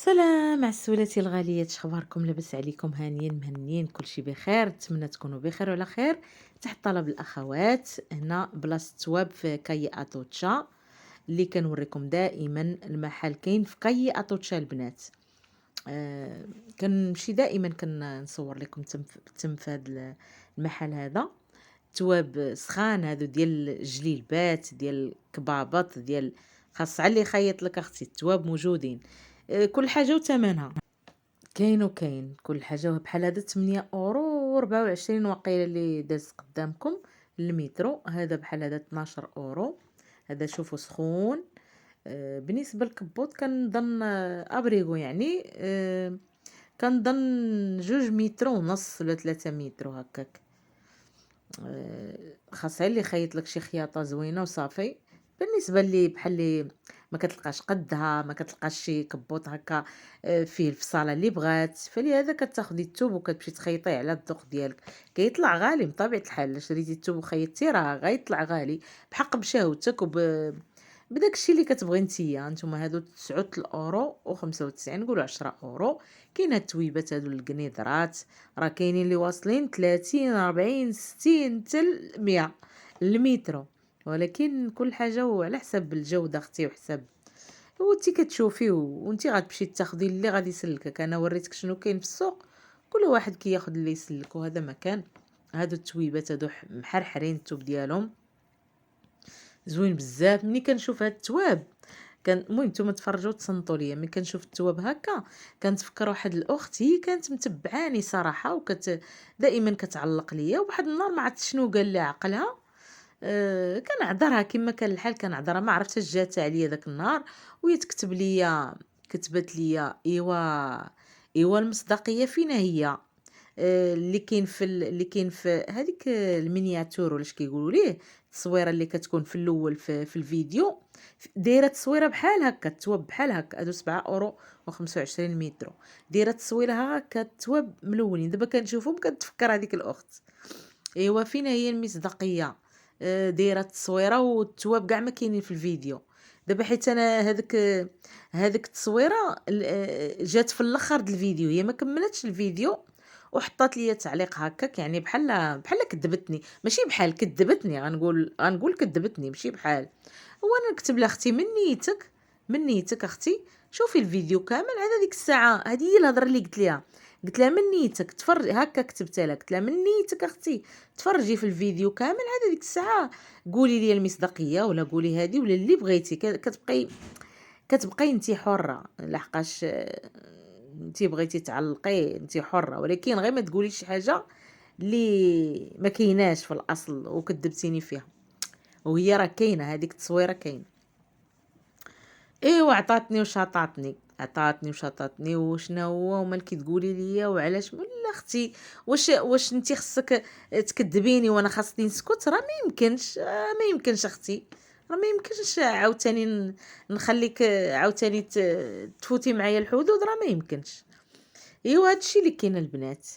سلام عسولاتي الغاليات، شخباركم؟ لاباس عليكم؟ هانيين مهنيين؟ كلشي بخير؟ نتمنى تكونوا بخير وعلى خير. تحت طلب الاخوات هنا بلاصه تواب في كاي اتوتشا اللي كنوريكم دائما. المحل كاين في كاي اتوتشا البنات. آه كنمشي دائما كنصور لكم تم في هذا المحل هذا. تواب سخان هادو ديال الجليلبات ديال الكبابط ديال خاص على اللي يخيط لك اختي. التواب موجودين. كل حاجه وثمنها. كاين كل حاجة بحال هذا 8 اورو و24 وقيلة اللي داز قدامكم. المترو هذا بحال هذا 12 اورو. هذا شوفوا سخون. بالنسبة للكبوط كنظن ابريغو يعني كنظن 2 متر ونص ولا 3 متر هكاك. خاص اللي خيط لك شي خياطة زوينة وصافي. بالنسبة لي بحال لي ما كتلقاش قدها، ما كتلقاش شي كبوط هكا فيه الفصالة اللي بغات، فلهذا كتاخدي الثوب وكتمشي تخيطيه على الذوق ديالك. كيطلع غالي بطبيعة الحال، الا شريتي الثوب وخيطتيه راه غيطلع غالي بحق بشهوتك بداك الشيء اللي كتبغي نتيا. نتوما هادو 9 الاورو و95، نقولوا 10 اورو. كاين هاد التويبات هادو الكنيدرات راه كاينين اللي واصلين 30 40 60 حتى 100 المترو. ولكن كل حاجه وعلى حسب الجوده اختي وحسب وانتي كتشوفي وانتي غتمشي تاخدي اللي غادي يسلكك. انا وريتك شنو كاين في السوق، كل واحد كياخد اللي يسلك وهذا مكان. هادو التويبات هادو محرحرين التوب ديالهم زوين بزاف. ملي كنشوف هاد التواب كان المهم نتوما تفرجوا تصنتوا ليا. ملي كنشوف التواب هكا كنتفكر واحد الاخت هي كانت متبعاني صراحه دائما كتعلق ليا. وواحد النهار ما عرفت شنو قال لها عقلها. كنعذرها كما كان الحال، كنعذرها ما عرفتش جات عليا داك النهار وهي تكتب ليا. كتبت ليا ايوا المصداقيه فينا هي. اللي كاين في هذيك المينياتور ولا اش كيقولوا ليه، التصويره اللي كتكون في الاول في الفيديو. دايره تصويره بحال هكا التواب بحال هكا. هادو 7 اورو و25 متر. دايره تصويره هكا التواب ملونين. دابا كنشوفهم كنتفكر هذيك الاخت. ايوا فينا هي المصداقيه. دايره التصويره والتواب كاع ما كاينين في الفيديو. دابا حيت انا هذيك التصويره جات في الاخر د الفيديو، هي ما كملتش الفيديو وحطات لي تعليق هكاك. يعني بحال كذبتني، ماشي بحال كذبتني، غنقول كذبتني ماشي بحال. وانا نكتب لها اختي من نيتك اختي شوفي الفيديو كامل. على ديك الساعه هذه هي الهضره اللي قلت لها من نيتك تفرج هكا. كتبت لها قلت لها من نيتك اختي تفرجي في الفيديو كامل. على ديك الساعه قولي لي المصداقيه ولا قولي هذه ولا اللي بغيتي. كتبقاي انت حره لحقاش انت بغيتي تعلقي انت حره، ولكن غير ما تقوليش شي حاجه اللي ما كايناش في الاصل وكذبتيني فيها. وهي راه كاينه هذيك التصويره كاينه. ايوا عطاتني وشطاتني وشنا هو ومالكي تقولي لي وعلاش لا اختي. واش انت خصك تكذبيني وانا خاصني نسكت؟ راه ما يمكنش. ما يمكنش اختي. راه ما يمكنش عاوتاني نخليك عاوتاني تفوتي معايا الحدود. راه ما يمكنش. ايوا هادشي اللي كاين البنات.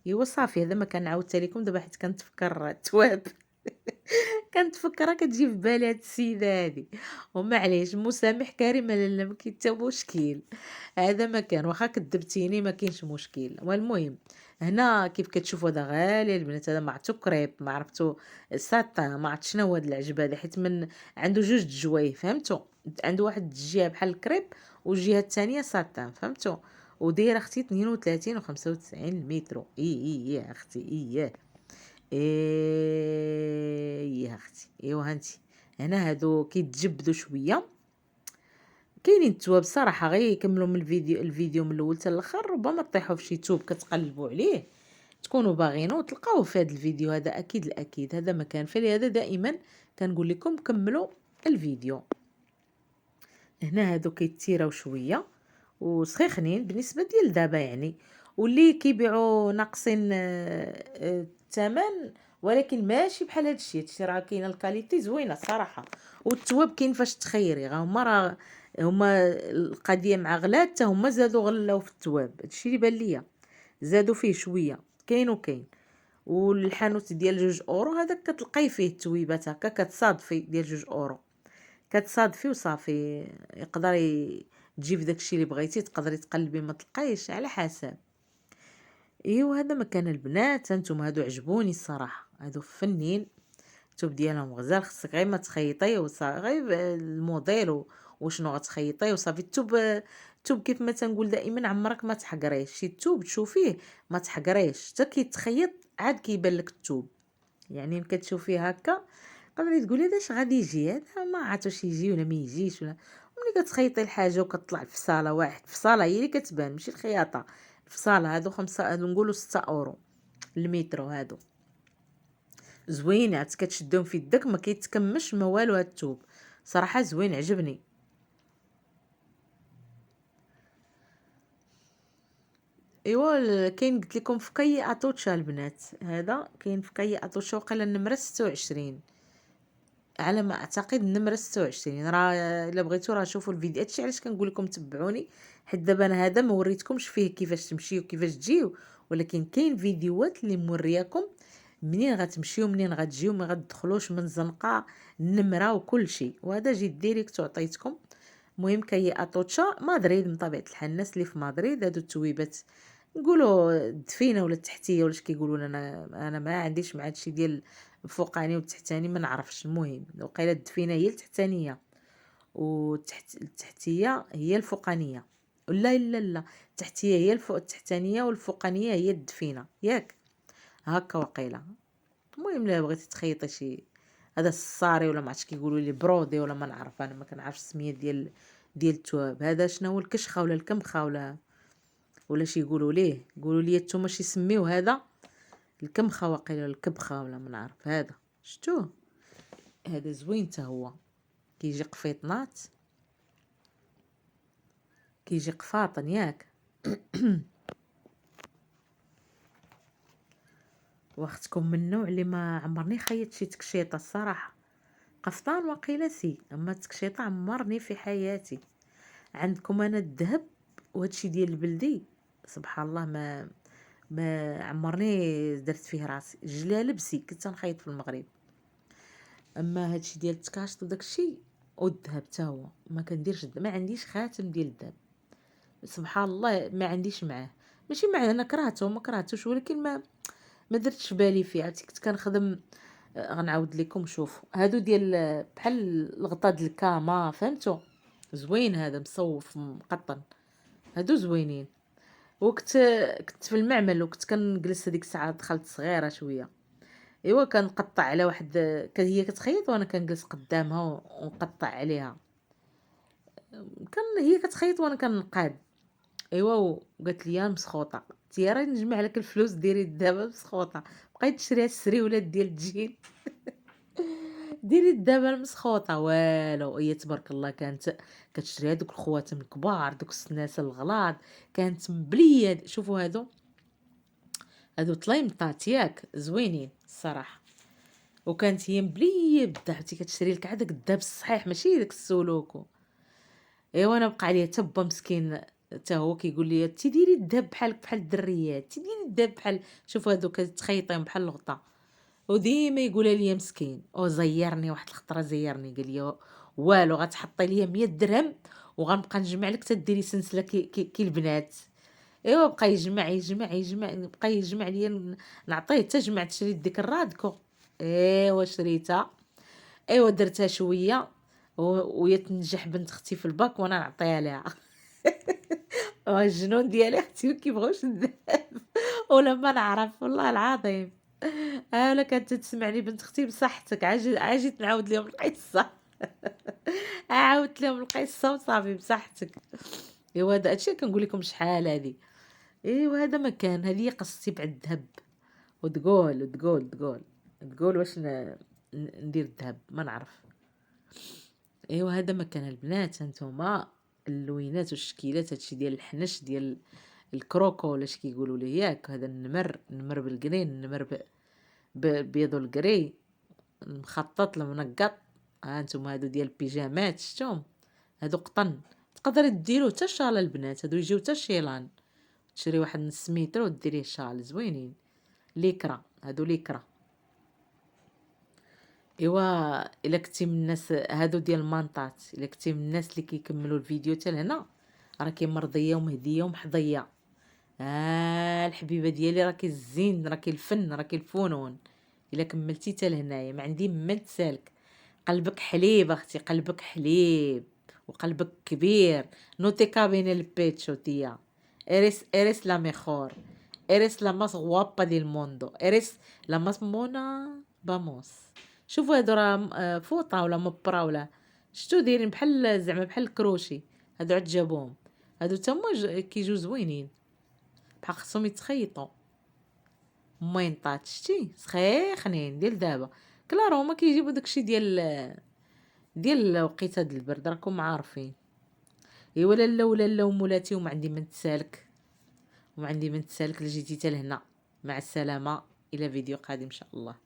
ايوا صافي هذا ما كنعاودت لكم دابا حيت كنتفكر التواب. كنتفكرها كتجي في بالي هاد السيده هادي. ومعليش مسامح كريمه لاله ما كاين حتى مشكل. هذا ما كان واخا كذبتيني ما كاينش مشكل. والمهم هنا كيف كتشوفوا هذا غالي البنات. هذا ما عرفتو كريب ما عرفتو ساطان ما عرفت شنو هو هاد العجبه هذه. حيت من عنده جوج د جوايه فهمتوا. عنده واحد الجهه بحال الكريب والجهه الثانيه ساطان فهمتوا. ودايره اختي 32 و95 المترو. اي يا اختي اييه. يا اختي ايوا هانتي. هنا هادو كيتجبدوا شويه. كاينين التواب صراحه غير يكملوا من الفيديو من الاول حتى الاخر. ربما طيحوا في شي توب كتقلبوا عليه تكونوا باغينه وتلقاوه في هذا الفيديو هذا اكيد الاكيد. هذا مكان فلهذا دائما كنقول لكم كملوا الفيديو. هنا هادو كيتيراو شويه وسخيخنين بالنسبه ديال دابا يعني. واللي كيبيعوا ناقصين الثمن. ولكن ماشي بحال هادشي راه كاينه الكاليتي زوينه صراحه. والتواب كاين فاش تخيري هما القضيه مع غلات حتى هما زادوا غلاو في التواب. هادشي اللي بان ليا زادوا فيه شويه. كاين. والحانوت ديال 2 اورو هذاك كتلقاي فيه التويبات هكا كتصادفي ديال 2 اورو. كتصادفي وصافي. يقدر تجي في داكشي اللي بغيتي، تقدري تقلبي ما تلقايش على حسب. ايوا هذا مكان البنات. هانتوما هادو عجبوني الصراحه، هادو فنين، الثوب ديالهم غزال. خصك غير ما تخيطي غير الموديل وشنو غتخيطي وصافي. الثوب كيف ما تنقول دائما، عمرك ما تحقريه. شي الثوب تشوفيه ما تحقريش حتى كيتخيط عاد كيبان لك الثوب. يعني ملي كتشوفيه هكا قبل تقولي داش غادي يجي هذا، ما عرفت واش يجي ولا ما يجيش ولا. ملي كتخيطي الحاجه وكتطلع الفصاله واحد، الفصاله هي اللي كتبان ماشي الخياطه. الفصاله هادو 5، هادو نقولوا 6 اورو المترو. هادو زوينه، عاد كتشدهم في يدك ما كيتكمش ما والو. هاد الثوب صراحه زوين عجبني. ايوا كاين قلت لكم في كاي اتوشا البنات. هذا كاين في كاي اتوشا وقيلا النمره 26 على ما اعتقد. النمره 26 راه الا بغيتو راه شوفوا الفيديو. هادشي علاش كنقول لكم تبعوني، حيت دابا انا هذا ما وريتكمش فيه كيفاش تمشيو وكيفاش تجيو، ولكن كاين فيديوهات اللي مورياكم منين غتمشيو منين غتجيو، ما غتدخلوش من زنقه النمره وكل شيء. وهذا جيت ديريكت وعطيتكم. المهم كاي اتوتشا مدريد، من طبيعه الحال الناس اللي في مدريد هادو التويبات نقولوا الدفينه ولا التحتيه ولا اش كيقولوا لنا. انا ما عنديش مع هادشي ديال الفوقاني والتحتاني، ما نعرفش. المهم وقيله الدفينه هي التحتانيه التحتيه هي الفوقانيه. لا لا لا، التحتيه هي التحتانيه والفوقانيه هي الدفينه، ياك هكا وقيله. المهم لا بغيتي تخيطي شي هذا الصاري ولا ما عرفتش كيقولوا لي برودي ولا ما نعرف، انا ما كنعرفش السميه ديال التواب. هذا شنو هو الكشخه ولا الكمخه ولا شي يقولوا ليه. قولوا لي نتوما شي سميو هذا. الكمخه وقيله ولا الكبخه ولا ما نعرف. هذا شفتوه هذا زوين حتى هو. كيجي قفيطنات، كيجي قفاطن ياك. واختكم من النوع اللي ما عمرني خيط شي تكشيطه الصراحه. قفطان وقيله سي، اما تكشيطه عمرني في حياتي. عندكم انا الذهب وهادشي ديال البلدي سبحان الله ما عمرني درت فيه راسي. جلالبسي كنت نخيط في المغرب، اما هادشي ديال التكاشط وداكشي والذهب حتى هو ما كنديرش. ما عنديش خاتم ديال الذهب سبحان الله، ما عنديش معاه. ماشي معنى انا كرهته ما كرهتوش، ولكن ما درتش بالي فيه. عرفتي كنت كنخدم. غنعاود لكم. شوفوا هادو ديال بحال الغطا ديال الكاما، فهمتوا؟ زوين هذا مصوف مقطن، هادو زوينين. كنت في المعمل وكنت كنجلس هذيك الساعه، دخلت صغيره شويه. ايوا كنقطع على واحد، هي كتخيط وانا كنجلس قدامها ونقطع عليها. هي كتخيط وانا كنقاد. ايوا وقالت لي مسخوطه تي راه نجمع لك الفلوس ديري دابا مسخوطه. بقيت نشري السريولات ديال الجين. ديري دابا المسخوطه والو. هي تبارك الله كانت كتشري هذوك الخواتم الكبار، دوك السناسل الغلاظ، كانت مبليه. شوفوا هادو طليمطات ياك زوينين الصراحه. وكانت هي مبليه بالذهب، كتشري لك هذاك الذهب الصحيح ماشي داك السلوك. ايوا انا بقى عليا تبا مسكين حتى هو كيقول لي تيديري الذهب بحالك بحال الدريات، تيديري الذهب بحال. شوفوا هادوك تخيطين بحال الغطا. وديما يقولها لي مسكين. او زيرني واحد الخطره، زيرني قال لي والو غتحطي لي 100 درهم وغنبقى نجمع لك تديري سلسله كي البنات. ايوا بقى يجمع بقى يجمع لي نعطيه حتى جمعت شريت ديك الرادكو. ايوا شريتها. ايوا درتها شويه وهي تنجح بنت اختي في الباك وانا نعطيها لها. الجنون ديالي اختي ما كيبغوش الذهب. ولما نعرف والله العظيم انا كانت تسمعني بنت اختي بصحتك عاجيت نعاود لهم القصه. عاودت لهم القصه وصافي بصحتك. ايوا هذا الشيء كنقول لكم شحال هذه. ايوا هذا مكان، هذه قصتي بعد الذهب. وتقول واش ندير الذهب ما نعرف. ايوا هذا مكان البنات. هانتوما اللوينات والشكيلات، هادشي ديال الحنش ديال الكروكو ولا اش كيقولوا ليه ياك. هذا النمر بالجرين، النمر بيض الكري المخطط المنقط. ها انتم هادو ديال البيجامات شفتهم، هادو قطن. تقدري ديروا حتى شال البنات، هادو يجيو حتى شيلان. تشري واحد نص متر وديريه شال زوينين. ليكرا هادو ليكرا. ايوا الا كنتي من الناس هادو ديال المانطات، الا كنتي من الناس اللي كيكملوا الفيديو حتى لهنا راكي مرضيه ومهديه ومحظيه. الحبيبه ديالي، راكي الزين، راكي الفن، راكي الفنون. الا كملتي حتى لهنايا ما عندي ما نتسالك. قلبك حليب اختي، قلبك حليب وقلبك كبير. نوتي كابين البيتشو تيا. eres la mejor. eres la más guapa del mundo. eres la más mona. vamos. شوفوا هادو راه فوطه ولا مبراوله. شتو دايرين بحال زعما بحال الكروشي. هادو عاد جابوهم. هادو تما كيجيو زوينين، بحال خصهم يتخيطوا. مينطات شتي سخيخنين ديال دابا. كلارو هما كيجيبوا داكشي ديال الوقيته د البرد، راكم عارفين. ايوا لالا ومولاتي، وما عندي من تسالك، وما عندي من تسالك. لجيتي حتى لهنا. مع السلامه، الى فيديو قادم ان شاء الله.